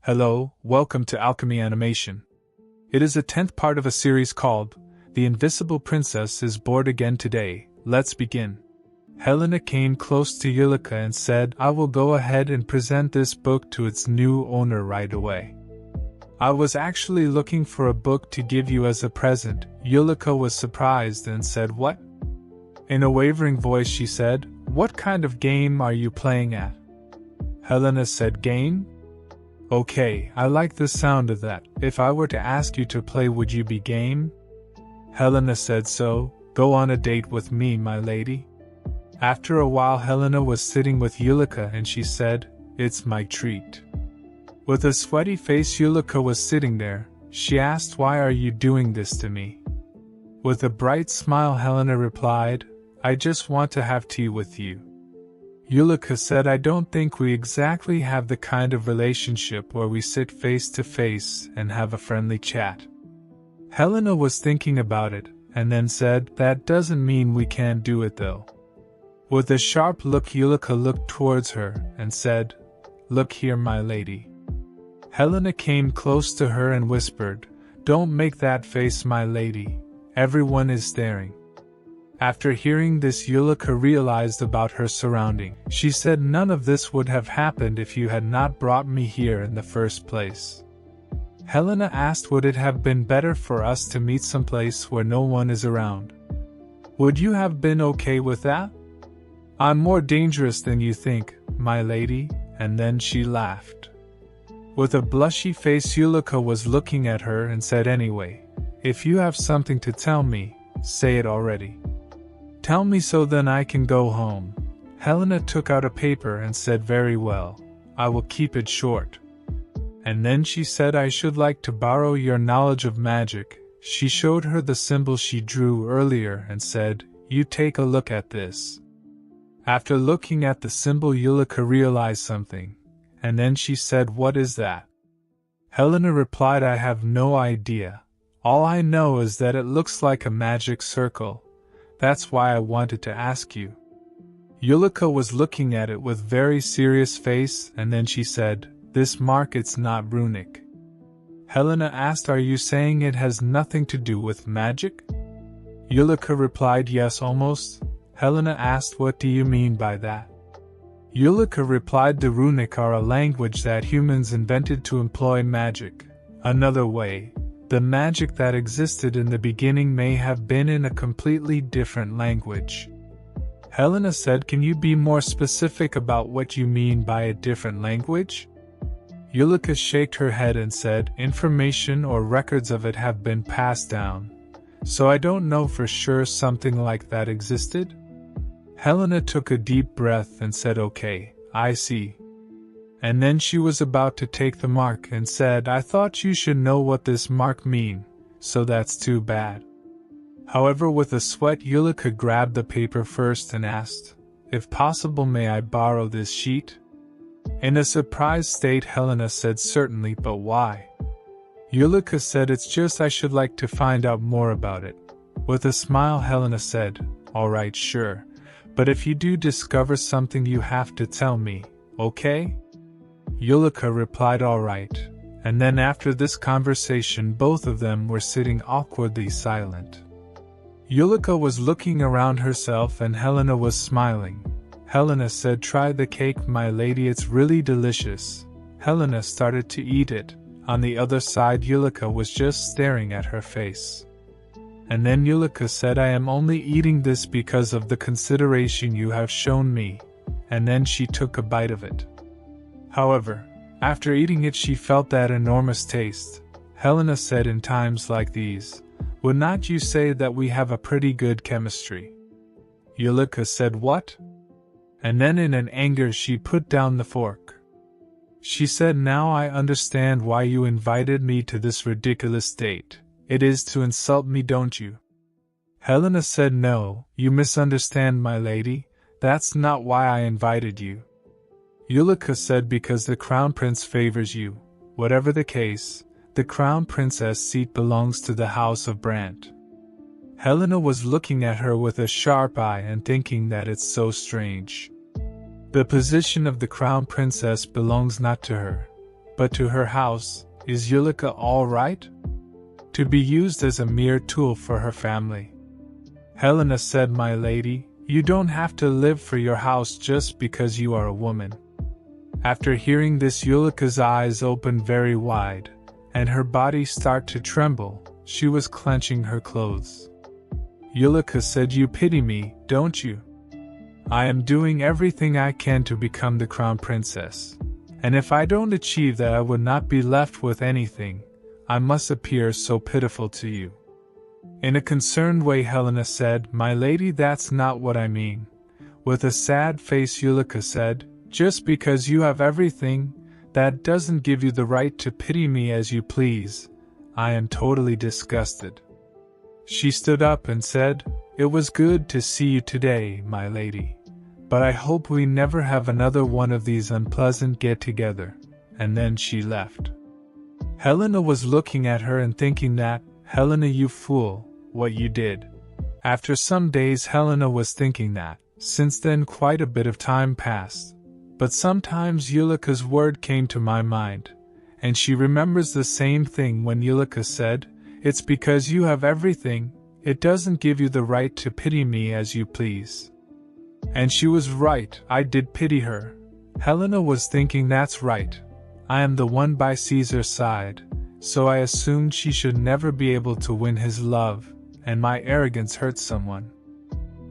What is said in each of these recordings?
Hello, welcome to Alchemy Animation. It is the 10th part of a series called The Invisible Princess is Bored Again Today. Let's begin. Helena came close to Yulika and said, I will go ahead and present this book to its new owner right away. I was actually looking for a book to give you as a present. Yulika was surprised and said, What? In a wavering voice she said, What kind of game are you playing at? Helena said, Game? Okay, I like the sound of that. If I were to ask you to play, would you be game? Helena said, So, go on a date with me, my lady. After a while Helena was sitting with Yulika and she said, It's my treat. With a sweaty face Yulika was sitting there. She asked, Why are you doing this to me? With a bright smile Helena replied, I just want to have tea with you. Yulika said, I don't think we exactly have the kind of relationship where we sit face to face and have a friendly chat. Helena was thinking about it, and then said, That doesn't mean we can't do it though. With a sharp look Yulika looked towards her and said, Look here, my lady. Helena came close to her and whispered, Don't make that face, my lady. Everyone is staring. After hearing this Yulika realized about her surrounding. She said, None of this would have happened if you had not brought me here in the first place. Helena asked, Would it have been better for us to meet someplace where no one is around? Would you have been okay with that? I'm more dangerous than you think, my lady, and then she laughed. With a blushy face Yulika was looking at her and said, Anyway, if you have something to tell me, say it already. Tell me so then I can go home. Helena took out a paper and said, Very well, I will keep it short. And then she said, I should like to borrow your knowledge of magic. She showed her the symbol she drew earlier and said, You take a look at this. After looking at the symbol Yulika realized something, and then she said, What is that? Helena replied, I have no idea. All I know is that it looks like a magic circle. That's why I wanted to ask you. Yulika was looking at it with very serious face and then she said, This mark it's not runic. Helena asked, Are you saying it has nothing to do with magic? Yulika replied, Yes, almost. Helena asked, What do you mean by that? Yulika replied, The runic are a language that humans invented to employ magic. Another way. The magic that existed in the beginning may have been in a completely different language. Helena said, Can you be more specific about what you mean by a different language? Yulika shook her head and said, Information or records of it have been passed down. So I don't know for sure something like that existed? Helena took a deep breath and said, Okay, I see. And then she was about to take the mark and said, I thought you should know what this mark mean, so that's too bad. However, with a sweat Yulika grabbed the paper first and asked, If possible, may I borrow this sheet? In a surprised state Helena said, Certainly, but why? Yulika said, It's just I should like to find out more about it. With a smile Helena said, Alright, sure, but if you do discover something you have to tell me, okay? Yulika replied, All right, and then after this conversation both of them were sitting awkwardly silent. Yulika was looking around herself and Helena was smiling. Helena said, Try the cake, my lady, it's really delicious. Helena started to eat it. On the other side Yulika was just staring at her face. And then Yulika said, I am only eating this because of the consideration you have shown me. And then she took a bite of it. However, after eating it she felt that enormous taste. Helena said, In times like these, would not you say that we have a pretty good chemistry? Yulika said, What? And then in an anger she put down the fork. She said, Now I understand why you invited me to this ridiculous date. It is to insult me, don't you? Helena said, No, you misunderstand, my lady. That's not why I invited you. Yulika said, Because the crown prince favors you. Whatever the case, the crown princess seat belongs to the house of Brandt. Helena was looking at her with a sharp eye and thinking that it's so strange. The position of the crown princess belongs not to her. But to her house, is Yulika all right? To be used as a mere tool for her family. Helena said, my lady, you don't have to live for your house just because you are a woman. After hearing this, Yulika's eyes opened very wide, and her body started to tremble. She was clenching her clothes. Yulika said, you pity me, don't you? I am doing everything I can to become the crown princess. And if I don't achieve that, I would not be left with anything. I must appear so pitiful to you. In a concerned way, Helena said, my lady, that's not what I mean. With a sad face, Yulika said, just because you have everything, that doesn't give you the right to pity me as you please. I am totally disgusted. She stood up and said, it was good to see you today, my lady. But I hope we never have another one of these unpleasant get-together. And then she left. Helena was looking at her and thinking that, Helena, you fool, what you did. After some days, Helena was thinking that, since then quite a bit of time passed. But sometimes Yulika's word came to my mind, and she remembers the same thing when Yulika said, it's because you have everything, it doesn't give you the right to pity me as you please. And she was right, I did pity her. Helena was thinking, that's right. I am the one by Caesar's side, so I assumed she should never be able to win his love, and my arrogance hurt someone.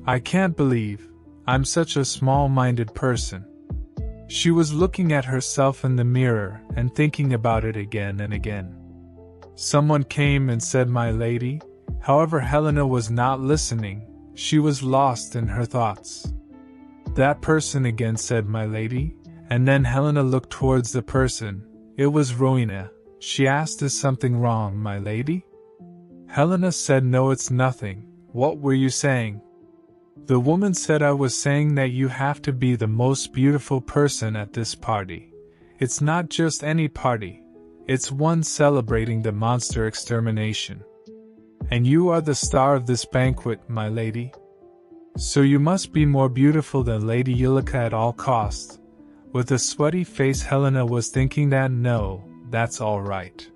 I can't believe I'm such a small-minded person. She was looking at herself in the mirror and thinking about it again and again. Someone came and said, my lady. However, Helena was not listening. She was lost in her thoughts. That person again said, my lady, and then Helena looked towards the person. It was Rowena. She asked, is something wrong, my lady? Helena said, no, it's nothing. What were you saying? The woman said, I was saying that you have to be the most beautiful person at this party. It's not just any party. It's one celebrating the monster extermination. And you are the star of this banquet, my lady. So you must be more beautiful than Lady Yulika at all costs. With a sweaty face, Helena was thinking that no, that's all right.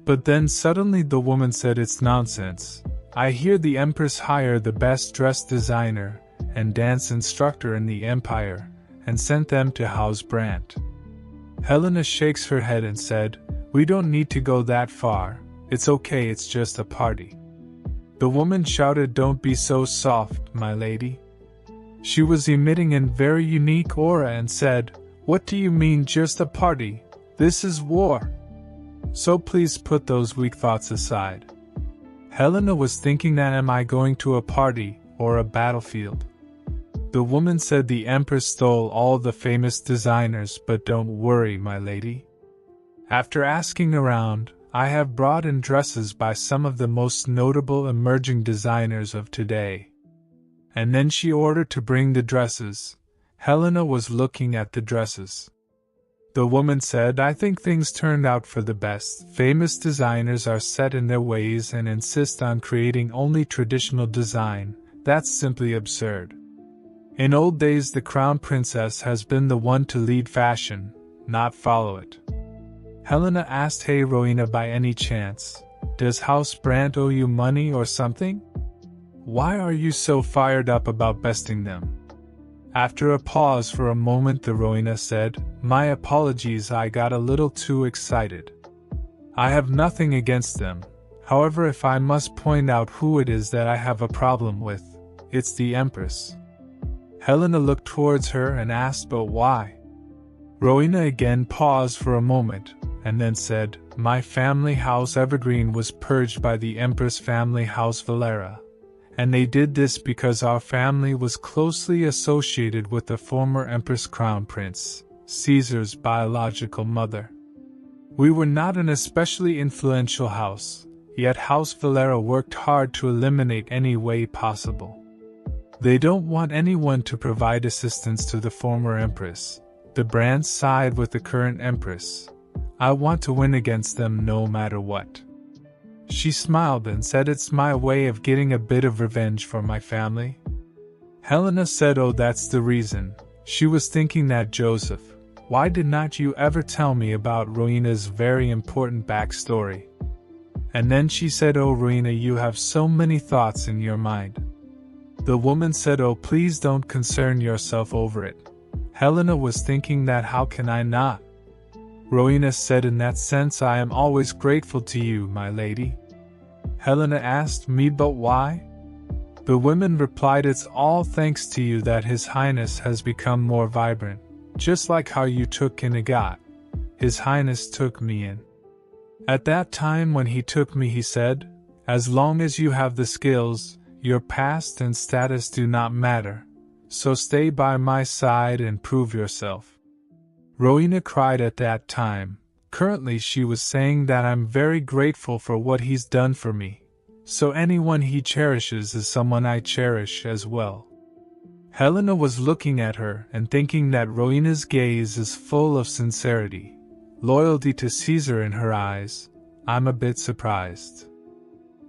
But then suddenly the woman said, it's nonsense. I hear the Empress hired the best dressed designer and dance instructor in the empire and sent them to house Brandt. Helena shakes her head and said, we don't need to go that far. It's okay, it's just a party. The woman shouted, don't be so soft, my lady. She was emitting a very unique aura and said, what do you mean just a party? This is war. So please put those weak thoughts aside. Helena was thinking that, am I going to a party or a battlefield? The woman said, the Empress stole all the famous designers, but don't worry, my lady. After asking around, I have brought in dresses by some of the most notable emerging designers of today. And then she ordered to bring the dresses. Helena was looking at the dresses. The woman said, I think things turned out for the best. Famous designers are set in their ways and insist on creating only traditional design. That's simply absurd. In old days, the crown princess has been the one to lead fashion, not follow it. Helena asked, hey Rowena, by any chance, does House Brandt owe you money or something? Why are you so fired up about besting them? After a pause for a moment, the Rowena said, my apologies, I got a little too excited. I have nothing against them. However, if I must point out who it is that I have a problem with, it's the Empress. Helena looked towards her and asked, but why? Rowena again paused for a moment, and then said, my family house Evergreen was purged by the Empress family house Valera. And they did this because our family was closely associated with the former Empress Crown Prince, Caesar's biological mother. We were not an especially influential house, yet House Valera worked hard to eliminate any way possible. They don't want anyone to provide assistance to the former Empress. The Brandts side with the current Empress. I want to win against them no matter what. She smiled and said, it's my way of getting a bit of revenge for my family. Helena said, oh, that's the reason. She was thinking that Joseph, Why did not you ever tell me about Rowena's very important backstory? And then she said, oh Rowena, you have so many thoughts in your mind. The woman said, oh please don't concern yourself over it. Helena was thinking that how can I not? Rowena said, in that sense I am always grateful to you, my lady. Helena asked me, but why? The woman replied, it's all thanks to you that His Highness has become more vibrant, just like how you took in a god. His Highness took me in. At that time when he took me, he said, as long as you have the skills, your past and status do not matter, so stay by my side and prove yourself. Rowena cried at that time. Currently she was saying that I'm very grateful for what he's done for me, so anyone he cherishes is someone I cherish as well. Helena was looking at her and thinking that Rowena's gaze is full of sincerity, loyalty to Caesar in her eyes. I'm a bit surprised.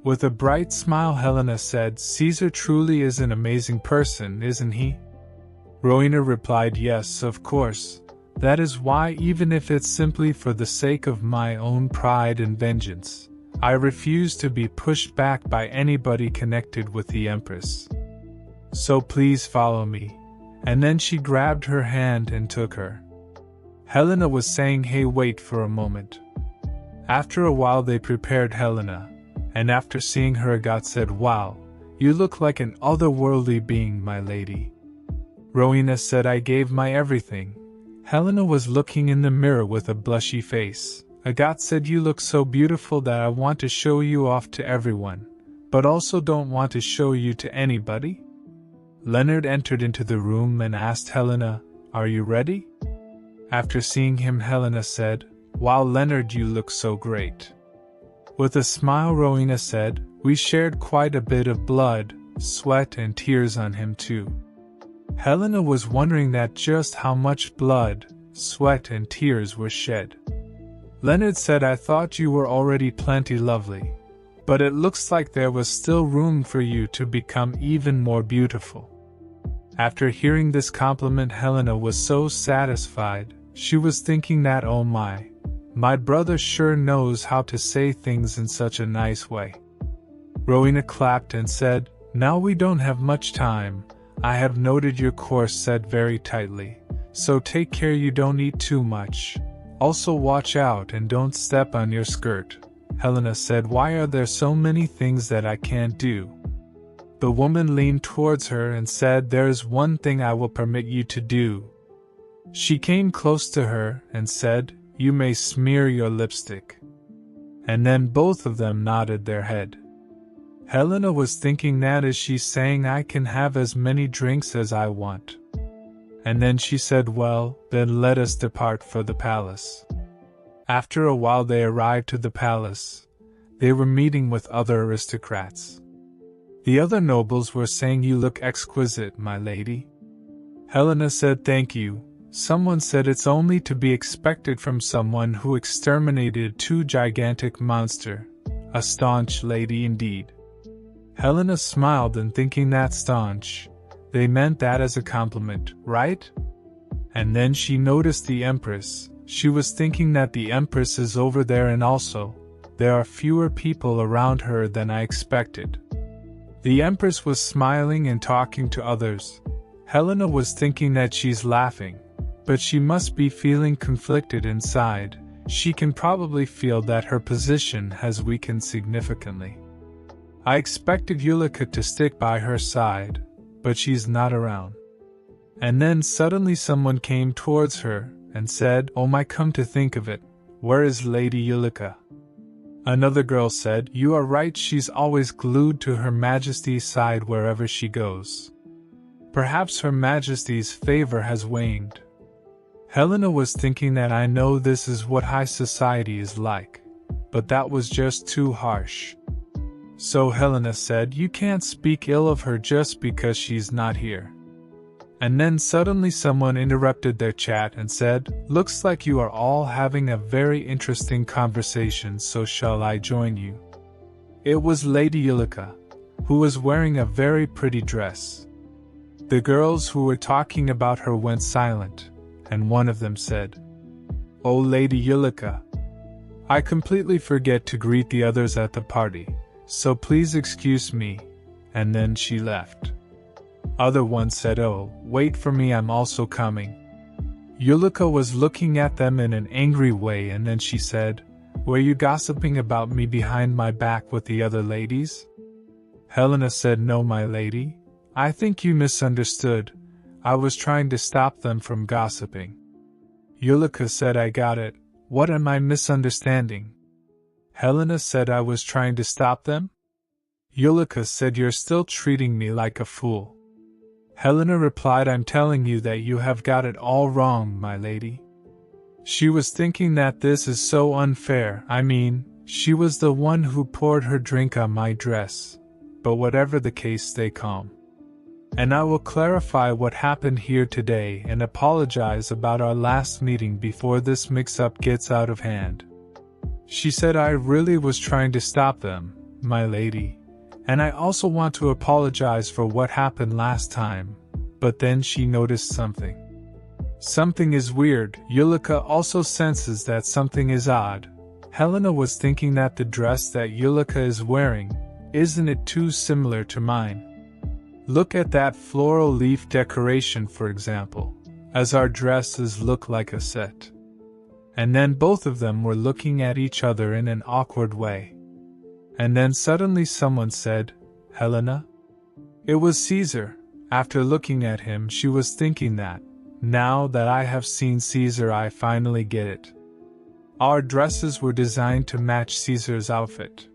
With a bright smile, Helena said, Caesar truly is an amazing person, isn't he? Rowena replied, yes, of course. That is why, even if it's simply for the sake of my own pride and vengeance, I refuse to be pushed back by anybody connected with the Empress. So please follow me. And then she grabbed her hand and took her. Helena was saying, hey, wait for a moment. After a while they prepared Helena, and after seeing her, a god said, wow, you look like an otherworldly being, my lady. Rowena said, I gave my everything. Helena was looking in the mirror with a blushy face. A god said, you look so beautiful that I want to show you off to everyone, but also don't want to show you to anybody. Leonard entered into the room and asked Helena, are you ready? After seeing him, Helena said, wow, Leonard, you look so great. With a smile, Rowena said, we shared quite a bit of blood, sweat and tears on him too. Helena was wondering that just how much blood, sweat and tears were shed. Leonard said, I thought you were already plenty lovely, but it looks like there was still room for you to become even more beautiful. After hearing this compliment, Helena was so satisfied. She was thinking that, oh my brother sure knows how to say things in such a nice way. Rowena clapped and said, now we don't have much time. I have noted your course set very tightly, so take care you don't eat too much. Also watch out and don't step on your skirt. Helena said, why are there so many things that I can't do? The woman leaned towards her and said, there is one thing I will permit you to do. She came close to her and said, you may smear your lipstick. And then both of them nodded their head. Helena was thinking that as she's saying, I can have as many drinks as I want. And then she said, well, then let us depart for the palace. After a while they arrived to the palace. They were meeting with other aristocrats. The other nobles were saying, you look exquisite, my lady. Helena said, thank you. Someone said it's only to be expected from someone who exterminated 2 gigantic monsters. A staunch lady indeed. Helena smiled and thinking that staunch, they meant that as a compliment, right? And then she noticed the Empress. She was thinking that the Empress is over there, and also, there are fewer people around her than I expected. The Empress was smiling and talking to others. Helena was thinking that she's laughing, but she must be feeling conflicted inside. She can probably feel that her position has weakened significantly. I expected Yulika to stick by her side, but she's not around. And then suddenly someone came towards her and said, oh my, come to think of it, where is Lady Yulika? Another girl said, you are right, she's always glued to Her Majesty's side wherever she goes. Perhaps Her Majesty's favor has waned. Helena was thinking that I know this is what high society is like, but that was just too harsh. So Helena said, you can't speak ill of her just because she's not here. And then suddenly someone interrupted their chat and said, looks like you are all having a very interesting conversation, so shall I join you? It was Lady Yulika, who was wearing a very pretty dress. The girls who were talking about her went silent. and one of them said, "Oh, Lady Yulika, I completely forget to greet the others at the party, so please excuse me," and then she left. Other one said, "Oh, wait for me, I'm also coming." Yulika was looking at them in an angry way, and then she said, "Were you gossiping about me behind my back with the other ladies?" Helena said, "No, my lady. I think you misunderstood. I was trying to stop them from gossiping." Yulika said, "I got it. What am I misunderstanding?" Helena said, "I was trying to stop them?" Yulika said, "You're still treating me like a fool." Helena replied, "I'm telling you that you have got it all wrong, my lady." She was thinking that this is so unfair. I mean, she was the one who poured her drink on my dress. But whatever the case, stay calm. And I will clarify what happened here today and apologize about our last meeting before this mix-up gets out of hand. She said, "I really was trying to stop them, my lady. And I also want to apologize for what happened last time." But then she noticed something. Something is weird. Yulika also senses that something is odd. Helena was thinking that the dress that Yulika is wearing, isn't it too similar to mine? Look at that floral leaf decoration, for example, as our dresses look like a set. And then both of them were looking at each other in an awkward way. And then suddenly someone said, "Helena?" It was Caesar. After looking at him, she was thinking that, now that I have seen Caesar, I finally get it. Our dresses were designed to match Caesar's outfit.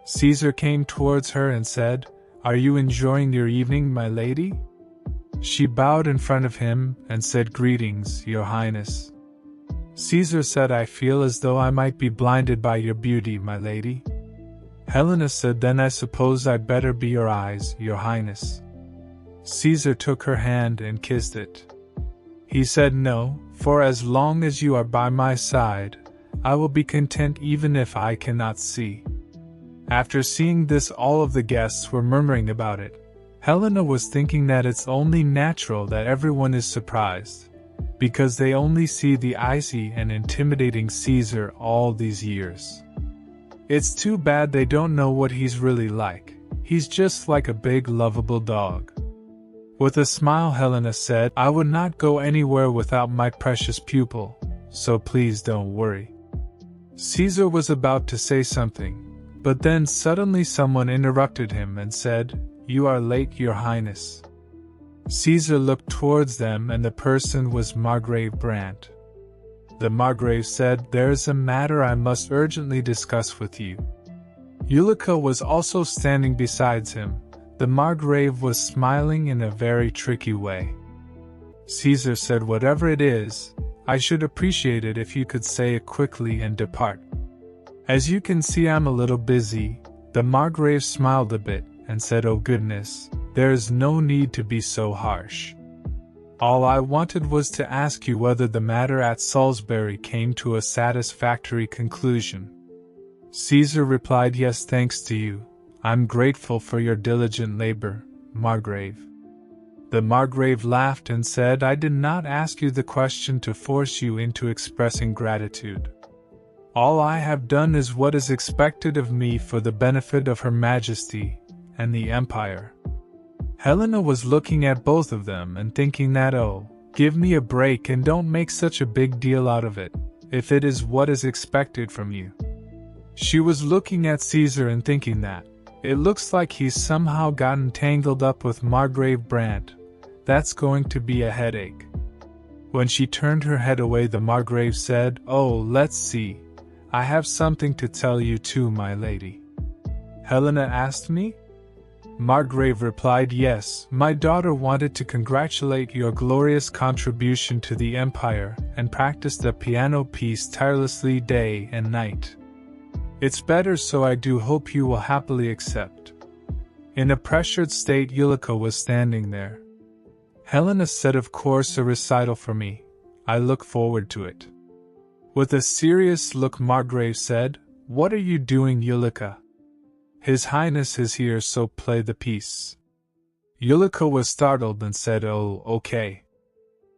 Caesar came towards her and said, "Are you enjoying your evening, my lady?" She bowed in front of him and said, "Greetings, your highness." Caesar said, "I feel as though I might be blinded by your beauty, my lady." Helena said, "Then I suppose I'd better be your eyes, your highness." Caesar took her hand and kissed it. He said, "No, for as long as you are by my side, I will be content even if I cannot see." After seeing this, all of the guests were murmuring about it. Helena was thinking that it's only natural that everyone is surprised, because they only see the icy and intimidating Caesar all these years. It's too bad they don't know what he's really like. He's just like a big lovable dog. With a smile, Helena said, "I would not go anywhere without my precious pupil, so please don't worry." Caesar was about to say something, but then suddenly someone interrupted him and said, "You are late, your highness." Caesar looked towards them, and the person was Margrave Brandt. The Margrave said, "There's a matter I must urgently discuss with you." Yulika was also standing beside him. The Margrave was smiling in a very tricky way. Caesar said, "Whatever it is, I should appreciate it if you could say it quickly and depart. As you can see, I'm a little busy." The Margrave smiled a bit and said, "Oh goodness, there is no need to be so harsh. All I wanted was to ask you whether the matter at Salisbury came to a satisfactory conclusion." Caesar replied, "Yes, thanks to you. I'm grateful for your diligent labor, Margrave." The Margrave laughed and said, "I did not ask you the question to force you into expressing gratitude. All I have done is what is expected of me for the benefit of Her Majesty and the Empire." Helena was looking at both of them and thinking that, "Oh, give me a break and don't make such a big deal out of it, if it is what is expected from you." She was looking at Caesar and thinking that, "It looks like he's somehow gotten tangled up with Margrave Brandt. That's going to be a headache." When she turned her head away, the Margrave said, "Oh, let's see. I have something to tell you too, my lady." Helena asked me? Margrave replied, "Yes, my daughter wanted to congratulate your glorious contribution to the Empire and practiced the piano piece tirelessly day and night. It's better, so I do hope you will happily accept." In a pressured state, Yulika was standing there. Helena said, "Of course, a recital for me. I look forward to it." With a serious look, Margrave said, "What are you doing, Yulika?" "His Highness is here, so play the piece." Yulika was startled and said, "Oh, okay."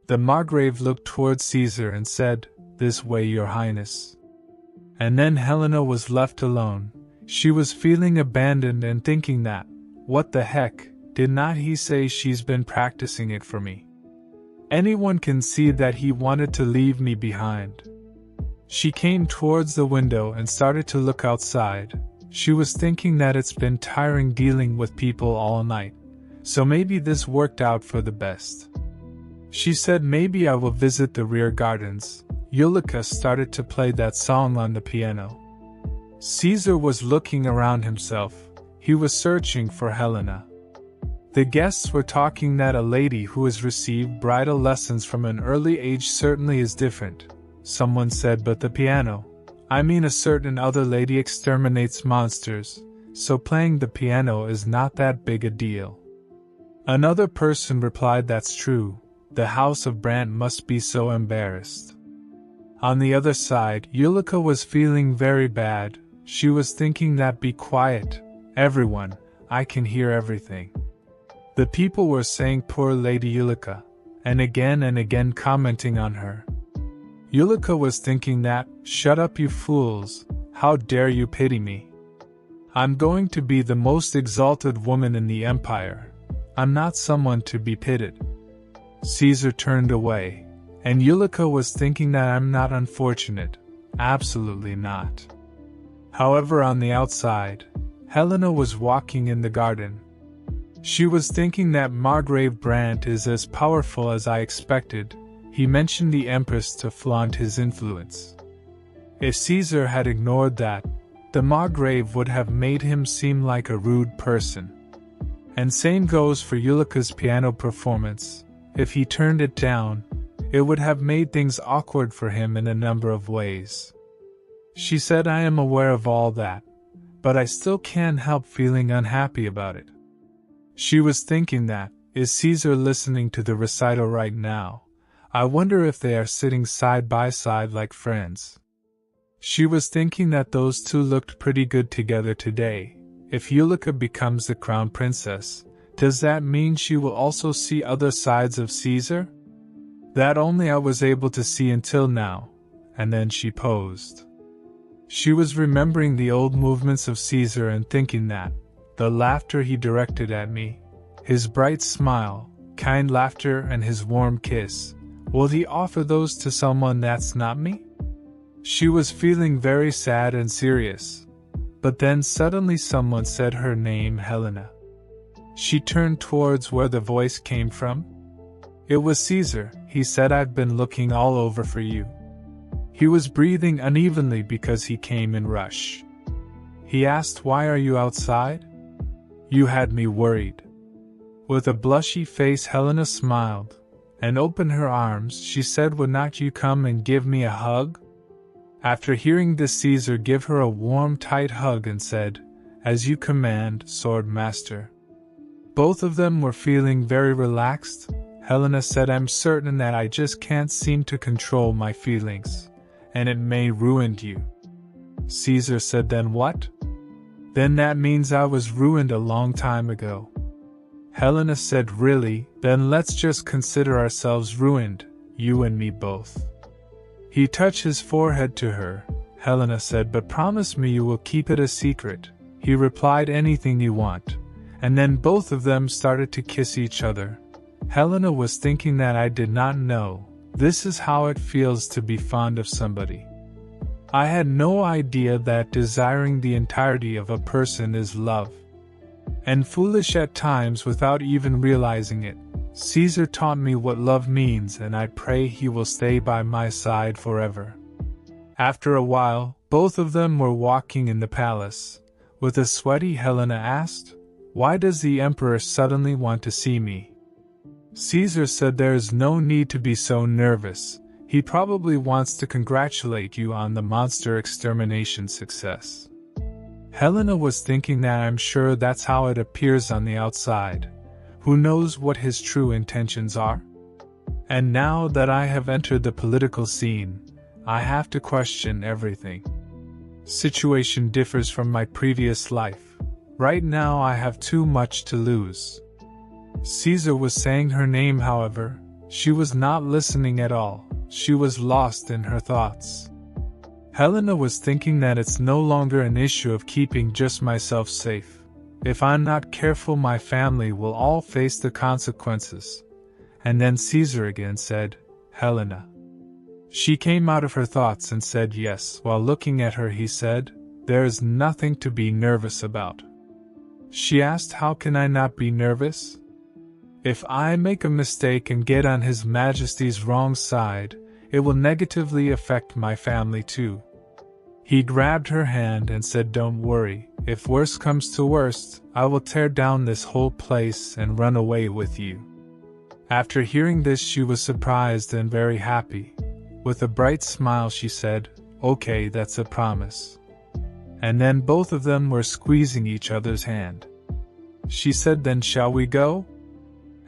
The Margrave looked towards Caesar and said, "This way, your highness." And then Helena was left alone. She was feeling abandoned and thinking that, what the heck, did not he say she's been practicing it for me? Anyone can see that he wanted to leave me behind. She came towards the window and started to look outside. She was thinking that it's been tiring dealing with people all night, so maybe this worked out for the best. She said, "Maybe I will visit the rear gardens." Yulika started to play that song on the piano. Caesar was looking around himself. He was searching for Helena. The guests were talking that a lady who has received bridal lessons from an early age certainly is different. Someone said, "But the piano. I mean, a certain other lady exterminates monsters, so playing the piano is not that big a deal." Another person replied, "That's true. The House of Brandt must be so embarrassed." On the other side, Yulika was feeling very bad. She was thinking that, "Be quiet, everyone, I can hear everything." The people were saying poor Lady Yulika, and again commenting on her. Yulika was thinking that, "Shut up, you fools, how dare you pity me? I'm going to be the most exalted woman in the empire. I'm not someone to be pitied." Caesar turned away, and Yulika was thinking that, "I'm not unfortunate, absolutely not." However, on the outside, Helena was walking in the garden. She was thinking that Margrave Brandt is as powerful as I expected. He mentioned the Empress to flaunt his influence. If Caesar had ignored that, the Margrave would have made him seem like a rude person. And same goes for Yulika's piano performance. If he turned it down, it would have made things awkward for him in a number of ways. She said, "I am aware of all that, but I still can't help feeling unhappy about it." She was thinking that, is Caesar listening to the recital right now? I wonder if they are sitting side by side like friends. She was thinking that those two looked pretty good together today. If Yulika becomes the crown princess, does that mean she will also see other sides of Caesar? That only I was able to see until now. And then she posed. She was remembering the old movements of Caesar and thinking that, the laughter he directed at me, his bright smile, kind laughter and his warm kiss, will he offer those to someone that's not me? She was feeling very sad and serious. But then suddenly someone said her name, Helena. She turned towards where the voice came from. It was Caesar. He said, "I've been looking all over for you." He was breathing unevenly because he came in rush. He asked, "Why are you outside?" "You had me worried." With a blushy face, Helena smiled and opened her arms. She said, "Would not you come and give me a hug?" After hearing this, Caesar gave her a warm, tight hug and said, "As you command, sword master." Both of them were feeling very relaxed. Helena said, "I'm certain that I just can't seem to control my feelings, and it may ruin you." Caesar said, "Then what?" "Then that means I was ruined a long time ago." Helena said, "Really? Then let's just consider ourselves ruined, you and me both." He touched his forehead to her. Helena said, "But promise me you will keep it a secret." He replied, "Anything you want." And then both of them started to kiss each other. Helena was thinking that, I did not know. This is how it feels to be fond of somebody. I had no idea that desiring the entirety of a person is love. And foolish at times without even realizing it. Caesar taught me what love means, and I pray he will stay by my side forever. After a while, both of them were walking in the palace. With a sweaty Helena asked, "Why does the emperor suddenly want to see me?" Caesar said, "There is no need to be so nervous. He probably wants to congratulate you on the monster extermination success." Helena was thinking that, I'm sure that's how it appears on the outside. Who knows what his true intentions are? And now that I have entered the political scene, I have to question everything. Situation differs from my previous life. Right now I have too much to lose. Caesar was saying her name, however. She was not listening at all, she was lost in her thoughts. Helena was thinking that it's no longer an issue of keeping just myself safe. If I'm not careful, my family will all face the consequences. And then Caesar again said, Helena. She came out of her thoughts and said yes. While looking at her, he said, there is nothing to be nervous about. She asked, how can I not be nervous? If I make a mistake and get on His Majesty's wrong side, it will negatively affect my family too. He grabbed her hand and said, don't worry, if worst comes to worst, I will tear down this whole place and run away with you. After hearing this, she was surprised and very happy. With a bright smile she said, okay, that's a promise. And then both of them were squeezing each other's hand. She said, then shall we go?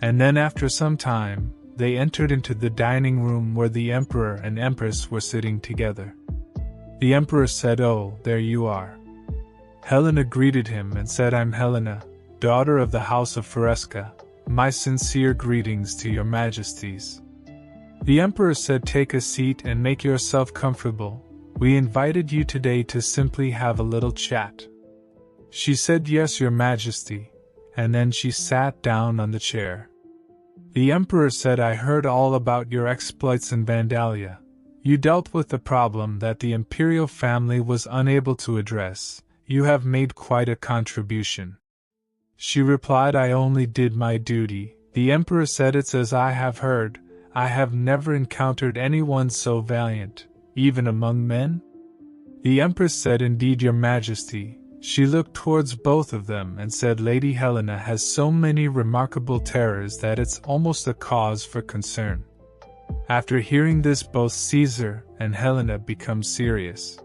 And then after some time, they entered into the dining room where the Emperor and Empress were sitting together. The Emperor said, oh, there you are. Helena greeted him and said, I'm Helena, daughter of the House of Feresca. My sincere greetings to your majesties. The Emperor said, take a seat and make yourself comfortable. We invited you today to simply have a little chat. She said, yes, your majesty, and then she sat down on the chair. The Emperor said, I heard all about your exploits in Vandalia. You dealt with the problem that the imperial family was unable to address. You have made quite a contribution. She replied, I only did my duty. The Emperor said, it's as I have heard. I have never encountered anyone so valiant, even among men. The Empress said, indeed, your majesty. She looked towards both of them and said, Lady Helena has so many remarkable terrors that it's almost a cause for concern. After hearing this, both Caesar and Helena become serious.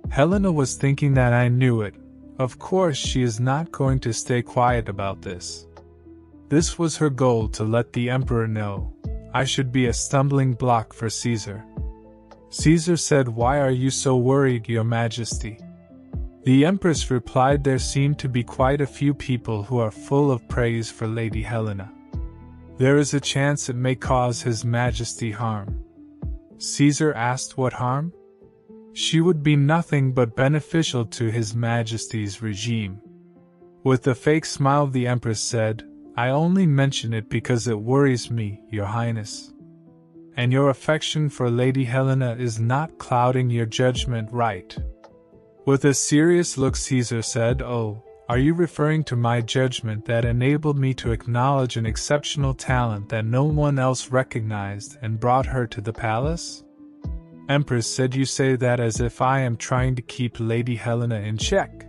Helena was thinking that I knew it. Of course she is not going to stay quiet about this. This was her goal, to let the Emperor know. I should be a stumbling block for Caesar. Caesar said, why are you so worried, your majesty? The Empress replied, there seem to be quite a few people who are full of praise for Lady Helena. There is a chance it may cause His Majesty harm. Caesar asked, what harm? She would be nothing but beneficial to His Majesty's regime. With a fake smile, the Empress said, I only mention it because it worries me, your highness. And your affection for Lady Helena is not clouding your judgment, right? With a serious look, Caesar said, oh, are you referring to my judgment that enabled me to acknowledge an exceptional talent that no one else recognized and brought her to the palace? Empress said, you say that as if I am trying to keep Lady Helena in check.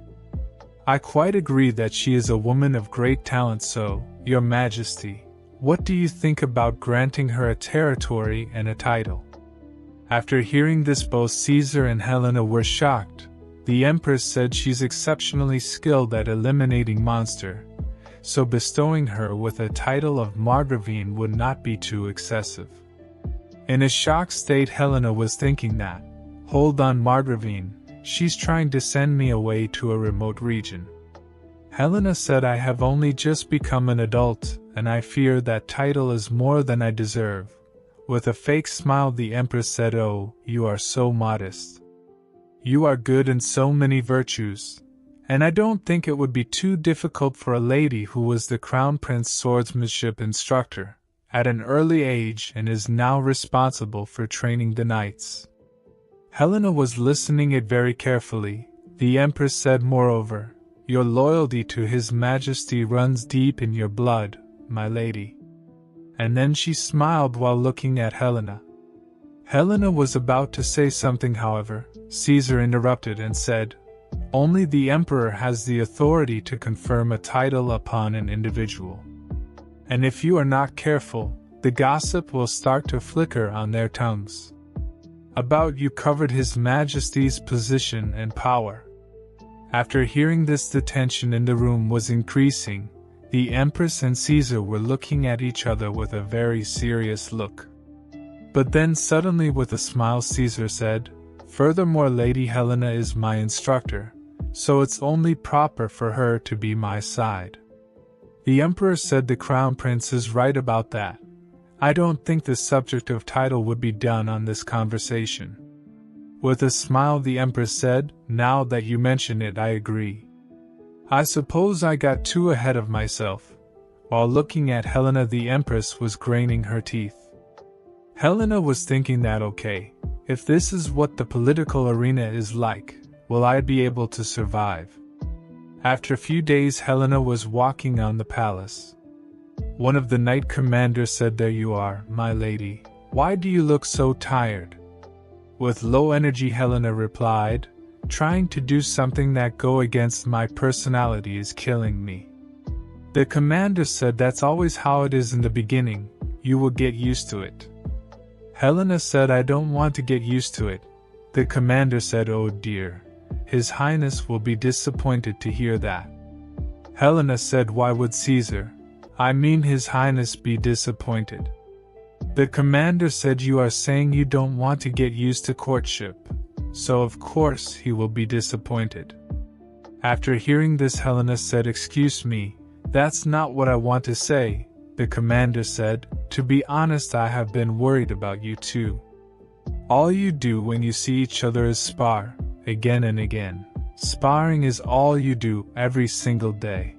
I quite agree that she is a woman of great talent, so, your majesty, what do you think about granting her a territory and a title? After hearing this, both Caesar and Helena were shocked. The Empress said she's exceptionally skilled at eliminating monster, so bestowing her with a title of Margravine would not be too excessive. In a shocked state, Helena was thinking that, hold on, Margravine, she's trying to send me away to a remote region. Helena said, I have only just become an adult, and I fear that title is more than I deserve. With a fake smile, the Empress said, oh, you are so modest. You are good in so many virtues, and I don't think it would be too difficult for a lady who was the Crown Prince's swordsmanship instructor at an early age and is now responsible for training the knights. Helena was listening it very carefully. The Empress said, moreover, your loyalty to His Majesty runs deep in your blood, my lady. And then she smiled while looking at Helena. Helena was about to say something, however. Caesar interrupted and said, only the Emperor has the authority to confirm a title upon an individual. And if you are not careful, the gossip will start to flicker on their tongues. About you covered His Majesty's position and power. After hearing this, the tension in the room was increasing. The Empress and Caesar were looking at each other with a very serious look. But then suddenly, with a smile, Caesar said, furthermore, Lady Helena is my instructor, so it's only proper for her to be my side. The Emperor said, the Crown Prince is right about that. I don't think the subject of title would be done on this conversation. With a smile the Empress said, now that you mention it I agree. I suppose I got too ahead of myself. While looking at Helena the Empress was grinding her teeth. Helena was thinking that okay, if this is what the political arena is like, will I be able to survive? After a few days Helena was walking on the palace. One of the knight commanders said, there you are, my lady, why do you look so tired? With low energy Helena replied, trying to do something that go against my personality is killing me. The commander said that's always how it is in the beginning, you will get used to it. Helena said I don't want to get used to it. The commander said oh dear, His Highness will be disappointed to hear that. Helena said why would Caesar, I mean His Highness be disappointed? The commander said you are saying you don't want to get used to courtship, so of course he will be disappointed. After hearing this Helena said excuse me, that's not what I want to say. The commander said, to be honest I have been worried about you too. All you do when you see each other is spar, again and again. Sparring is all you do every single day.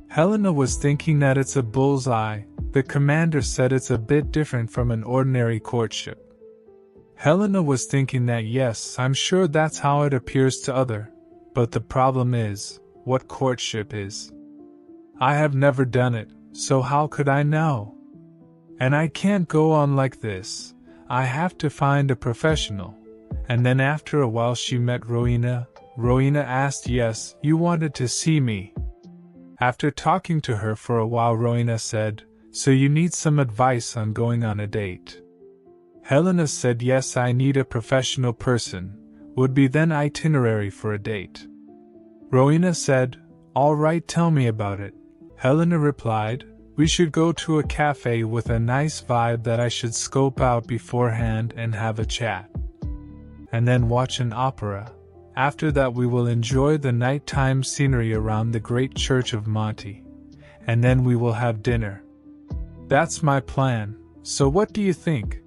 Helena was thinking that it's a bullseye. The commander said it's a bit different from an ordinary courtship. Helena was thinking that yes, I'm sure that's how it appears to other, but the problem is, what courtship is. I have never done it, so how could I know? And I can't go on like this, I have to find a professional. And then after a while she met Rowena. Rowena asked yes, you wanted to see me. After talking to her for a while Rowena said, so you need some advice on going on a date. Helena said yes, I need a professional person, would be then itinerary for a date. Rowena said, all right, tell me about it. Helena replied, we should go to a cafe with a nice vibe that I should scope out beforehand and have a chat. And then watch an opera. After that we will enjoy the nighttime scenery around the great church of Monte. And then we will have dinner. That's my plan, so what do you think?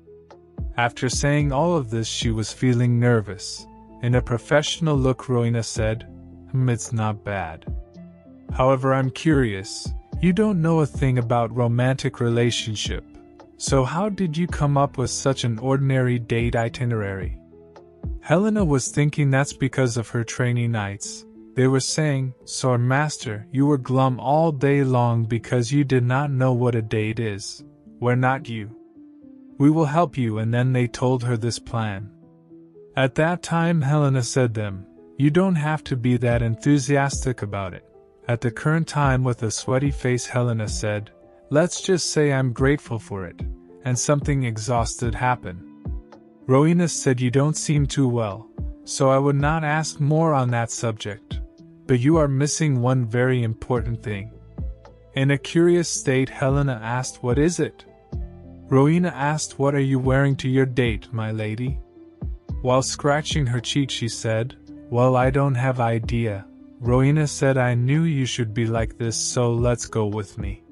After saying all of this she was feeling nervous. In a professional look Rowena said, it's not bad. However, I'm curious, you don't know a thing about romantic relationship, so how did you come up with such an ordinary date itinerary? Helena was thinking that's because of her training nights. They were saying, Sword Master, you were glum all day long because you did not know what a date is. We're not you. We will help you, and then they told her this plan. At that time Helena said them, you don't have to be that enthusiastic about it. At the current time with a sweaty face Helena said, let's just say I'm grateful for it, and something exhausted happened. Rowena said you don't seem too well, so I would not ask more on that subject, but you are missing one very important thing. In a curious state Helena asked what is it? Rowena asked what are you wearing to your date, my lady? While scratching her cheek she said, well I don't have idea. Rowena said I knew you should be like this, so let's go with me.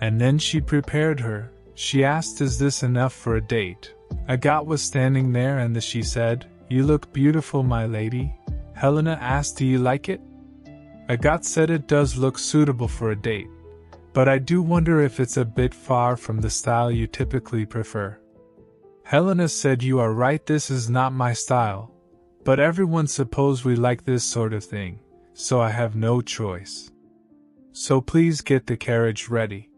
And then she prepared her. She asked is this enough for a date? Agathe was standing there and she said, you look beautiful my lady. Helena asked do you like it? Agathe said it does look suitable for a date, but I do wonder if it's a bit far from the style you typically prefer. Helena said you are right, this is not my style, but everyone suppose we like this sort of thing. So I have no choice. So please get the carriage ready.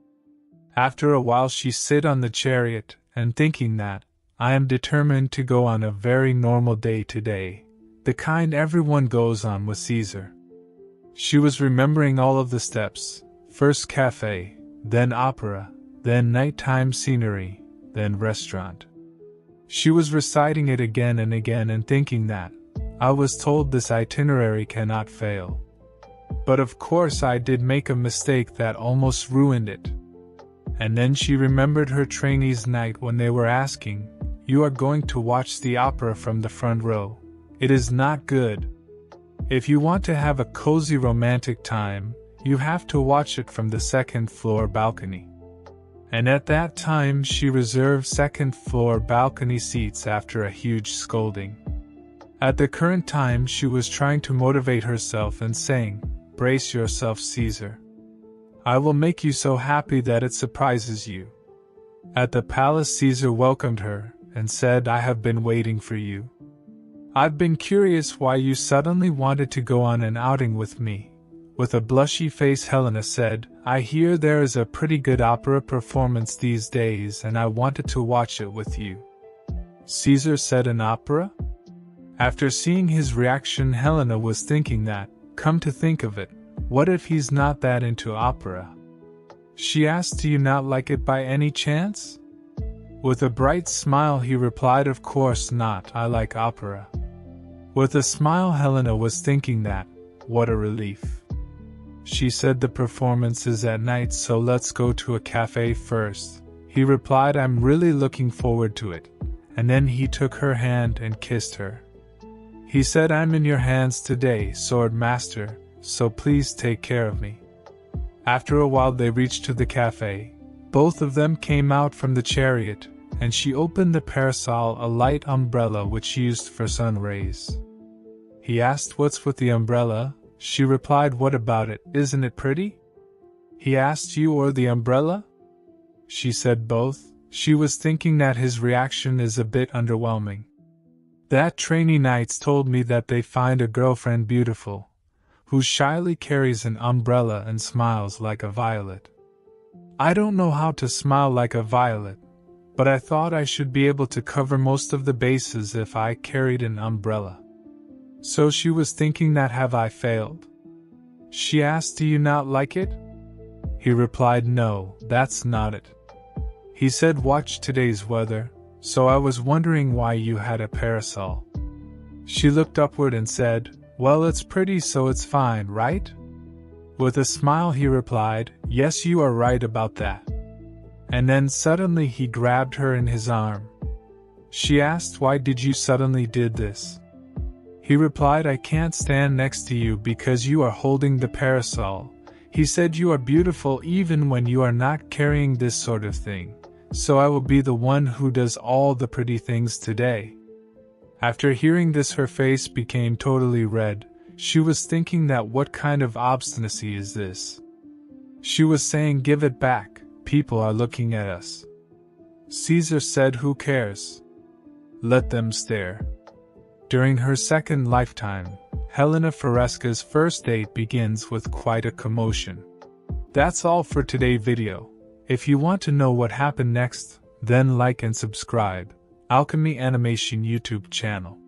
After a while she sit on the chariot, and thinking that, I am determined to go on a very normal day today, the kind everyone goes on with Caesar. She was remembering all of the steps, first cafe, then opera, then nighttime scenery, then restaurant. She was reciting it again and again and thinking that, I was told this itinerary cannot fail. But of course I did make a mistake that almost ruined it. And then she remembered her trainees' night when they were asking, you are going to watch the opera from the front row. It is not good. If you want to have a cozy romantic time, you have to watch it from the second floor balcony. and at that time she reserved second-floor balcony seats after a huge scolding. At the current time she was trying to motivate herself and saying, "Brace yourself, Caesar. I will make you so happy that it surprises you." At the palace Caesar welcomed her and said, "I have been waiting for you. I've been curious why you suddenly wanted to go on an outing with me." With a blushy face Helena said, "I hear there is a pretty good opera performance these days and I wanted to watch it with you." Caesar said, "An opera?" After seeing his reaction, Helena was thinking that, come to think of it, what if he's not that into opera? She asked, "Do you not like it by any chance?" With a bright smile he replied, "Of course not, I like opera." With a smile Helena was thinking that, what a relief. She said, "The performance is at night, so let's go to a cafe first." He replied, "I'm really looking forward to it," and then he took her hand and kissed her. He said, "I'm in your hands today, sword master, so please take care of me." After a while they reached to the cafe. Both of them came out from the chariot, and she opened the parasol, a light umbrella which used for sun rays. He asked, "What's with the umbrella?" She replied, "What about it? Isn't it pretty?" He asked, "You or the umbrella?" She said, "Both." She was thinking that his reaction is a bit underwhelming. That trainee knights told me that they find a girlfriend beautiful, who shyly carries an umbrella and smiles like a violet. I don't know how to smile like a violet, but I thought I should be able to cover most of the bases if I carried an umbrella. So she was thinking that, have I failed? She asked, "Do you not like it?" He replied, "No, that's not it." He said, "Watch today's weather, so I was wondering why you had a parasol." She looked upward and said, "Well, it's pretty, so it's fine, right?" With a smile he replied, "Yes, you are right about that." And then suddenly he grabbed her in his arm. She asked, "Why did you suddenly did this?" He replied, "I can't stand next to you because you are holding the parasol." He said, "You are beautiful even when you are not carrying this sort of thing, so I will be the one who does all the pretty things today." After hearing this her face became totally red. She was thinking that what kind of obstinacy is this? She was saying, "Give it back, people are looking at us." Caesar said, "Who cares? Let them stare." During her second lifetime, Helena Feresca's first date begins with quite a commotion. That's all for today's video. If you want to know what happened next, then like and subscribe, Alchemy Animation YouTube channel.